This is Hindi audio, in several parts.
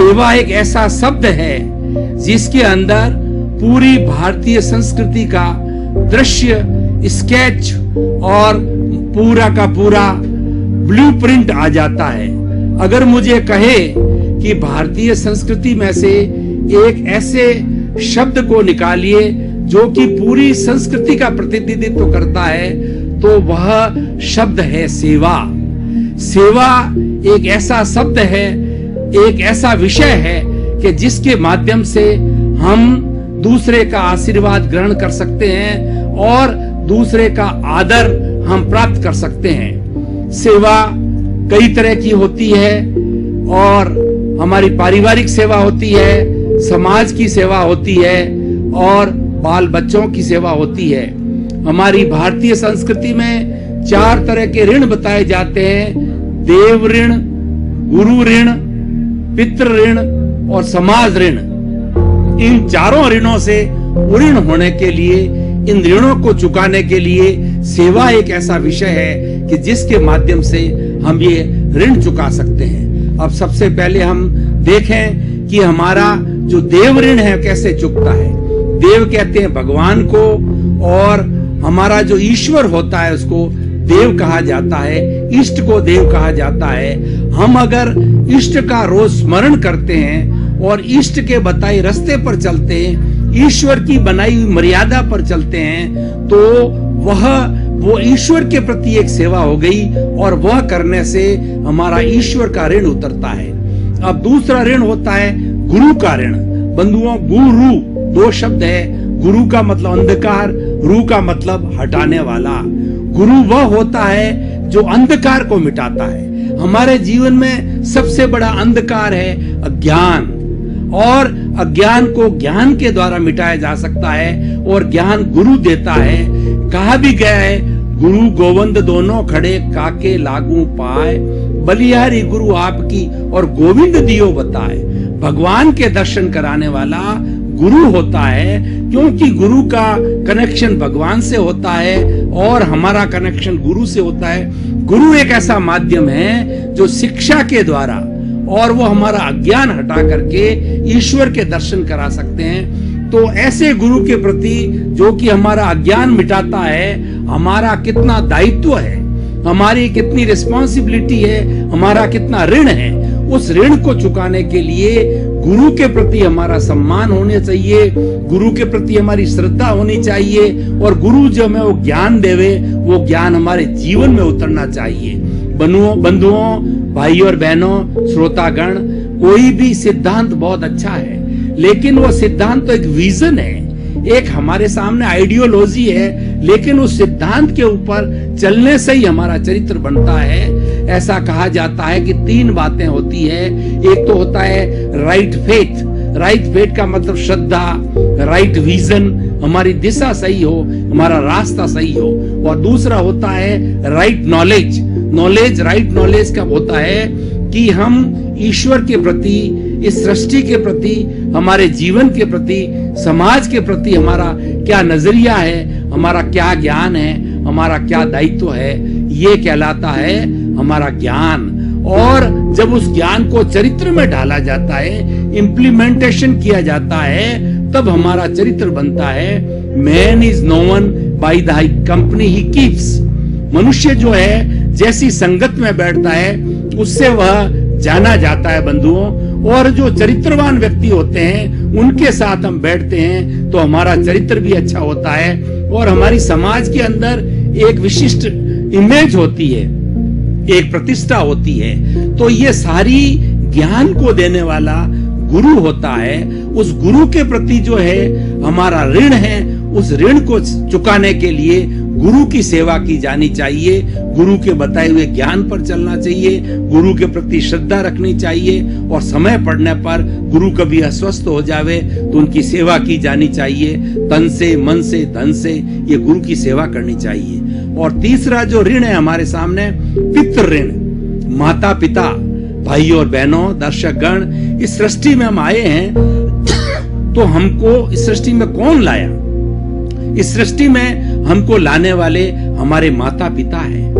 सेवा एक ऐसा शब्द है जिसके अंदर पूरी भारतीय संस्कृति का दृश्य, स्केच और पूरा का पूरा ब्लूप्रिंट आ जाता है। अगर मुझे कहे कि भारतीय संस्कृति में से एक ऐसे शब्द को निकालिए जो कि पूरी संस्कृति का प्रतिनिधित्व करता है, तो वह शब्द है सेवा। सेवा एक ऐसा शब्द है, एक ऐसा विषय है कि जिसके माध्यम से हम दूसरे का आशीर्वाद ग्रहण कर सकते हैं और दूसरे का आदर हम प्राप्त कर सकते हैं। सेवा कई तरह की होती है और हमारी पारिवारिक सेवा होती है, समाज की सेवा होती है और बाल बच्चों की सेवा होती है। हमारी भारतीय संस्कृति में 4 तरह के ऋण बताए जाते हैं: देव ऋण, गुरु ऋण, पितृ ऋण और समाज ऋण। इन चारों ऋणों से ऋण होने के लिए, इन ऋणों को चुकाने के लिए सेवा एक ऐसा विषय है कि जिसके माध्यम से हम ये ऋण चुका सकते हैं। अब सबसे पहले हम देखें कि हमारा जो देव ऋण है कैसे चुकता है। देव कहते हैं भगवान को, और हमारा जो ईश्वर होता है उसको देव कहा जाता है, इष्ट को देव कहा जाता है। हम अगर इष्ट का रोज स्मरण करते हैं और इष्ट के बताए रास्ते पर चलते हैं, ईश्वर की बनाई हुई मर्यादा पर चलते हैं, तो वो ईश्वर के प्रति एक सेवा हो गई और वह करने से हमारा ईश्वर का ऋण उतरता है। अब दूसरा ऋण होता है गुरु का ऋण। बंधुओं, गुरु 2 शब्द है। गुरु का मतलब अंधकार, रू का मतलब हटाने वाला। गुरु वह होता है जो अंधकार को मिटाता है। हमारे जीवन में सबसे बड़ा अंधकार है अज्ञान, और अज्ञान को ज्ञान के द्वारा मिटाया जा सकता है और ज्ञान गुरु देता है। कहा भी गया है, गुरु गोविंद दोनों खड़े काके लागू पाए, बलिहारी गुरु आपकी और गोविंद दियो बताए। भगवान के दर्शन कराने वाला गुरु होता है, क्योंकि गुरु का कनेक्शन भगवान से होता है और हमारा कनेक्शन गुरु से होता है। गुरु एक ऐसा माध्यम है जो शिक्षा के द्वारा, और वो हमारा अज्ञान हटा करके ईश्वर के दर्शन करा सकते हैं। तो ऐसे गुरु के प्रति जो कि हमारा अज्ञान मिटाता है, हमारा कितना दायित्व है, हमारी कितनी रिस्पॉन्सिबिलिटी है, हमारा कितना ऋण है, उस ऋण को चुकाने के लिए गुरु के प्रति हमारा सम्मान होना चाहिए, गुरु के प्रति हमारी श्रद्धा होनी चाहिए, और गुरु जो हमें वो ज्ञान देवे, वो ज्ञान हमारे जीवन में उतरना चाहिए। बंधुओं, भाइयों और बहनों, श्रोतागण, कोई भी सिद्धांत बहुत अच्छा है, लेकिन वो सिद्धांत तो एक विजन है, एक हमारे सामने आइडियोलॉजी है, लेकिन उस सिद्धांत के ऊपर चलने से ही हमारा चरित्र बनता है। ऐसा कहा जाता है कि 3 बातें होती है। एक तो होता है राइट फेथ। राइट फेथ का मतलब श्रद्धा, राइट विजन, हमारी दिशा सही हो, हमारा रास्ता सही हो, और दूसरा होता है राइट नॉलेज। राइट नॉलेज कब होता है कि हम ईश्वर के प्रति, इस सृष्टि के प्रति, हमारे जीवन के प्रति, समाज के प्रति हमारा क्या नजरिया है, हमारा क्या ज्ञान है, हमारा क्या दायित्व है, ये कहलाता है हमारा ज्ञान। और जब उस ज्ञान को चरित्र में डाला जाता है, इम्प्लीमेंटेशन किया जाता है, तब हमारा चरित्र बनता है। Man is known by the company he keeps. मनुष्य जो है जैसी संगत में बैठता है उससे वह जाना जाता है बंधुओं। और जो चरित्रवान व्यक्ति होते हैं उनके साथ हम बैठते हैं तो हमारा चरित्र भी अच्छा होता है, और हमारी समाज के अंदर एक विशिष्ट इमेज होती है, एक प्रतिष्ठा होती है। तो ये सारी ज्ञान को देने वाला गुरु होता है। उस गुरु के प्रति जो है हमारा ऋण है, उस ऋण को चुकाने के लिए गुरु की सेवा की जानी चाहिए, गुरु के बताए हुए ज्ञान पर चलना चाहिए, गुरु के प्रति श्रद्धा रखनी चाहिए, और समय पड़ने पर गुरु कभी अस्वस्थ हो जावे तो उनकी सेवा की जानी चाहिए। तन से, मन से, धन से ये गुरु की सेवा करनी चाहिए। और तीसरा जो ऋण है हमारे सामने, पितृ ऋण। माता पिता, भाइयों और बहनों, दर्शक गण, इस सृष्टि में हम आए हैं तो हमको इस सृष्टि में कौन लाया? इस सृष्टि में हमको लाने वाले हमारे माता पिता है।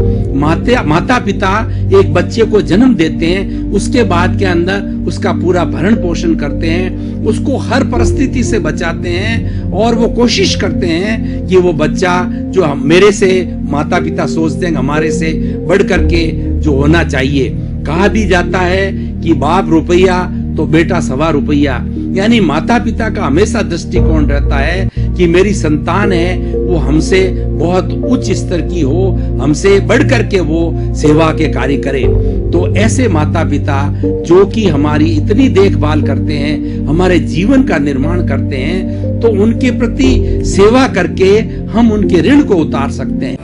माता पिता एक बच्चे को जन्म देते हैं, उसके बाद के अंदर उसका पूरा भरण पोषण करते हैं, उसको हर परिस्थिति से बचाते हैं और वो कोशिश करते हैं कि वो बच्चा जो मेरे से माता पिता सोचते हैं हमारे से बढ़ करके जो होना चाहिए। कहा भी जाता है कि बाप रुपया तो बेटा सवा रुपया, यानी माता पिता का हमेशा दृष्टिकोण रहता है कि मेरी संतान है वो हमसे बहुत उच्च स्तर की हो, हमसे बढ़ करके वो सेवा के कार्य करे। तो ऐसे माता पिता जो कि हमारी इतनी देखभाल करते हैं, हमारे जीवन का निर्माण करते हैं, तो उनके प्रति सेवा करके हम उनके ऋण को उतार सकते हैं।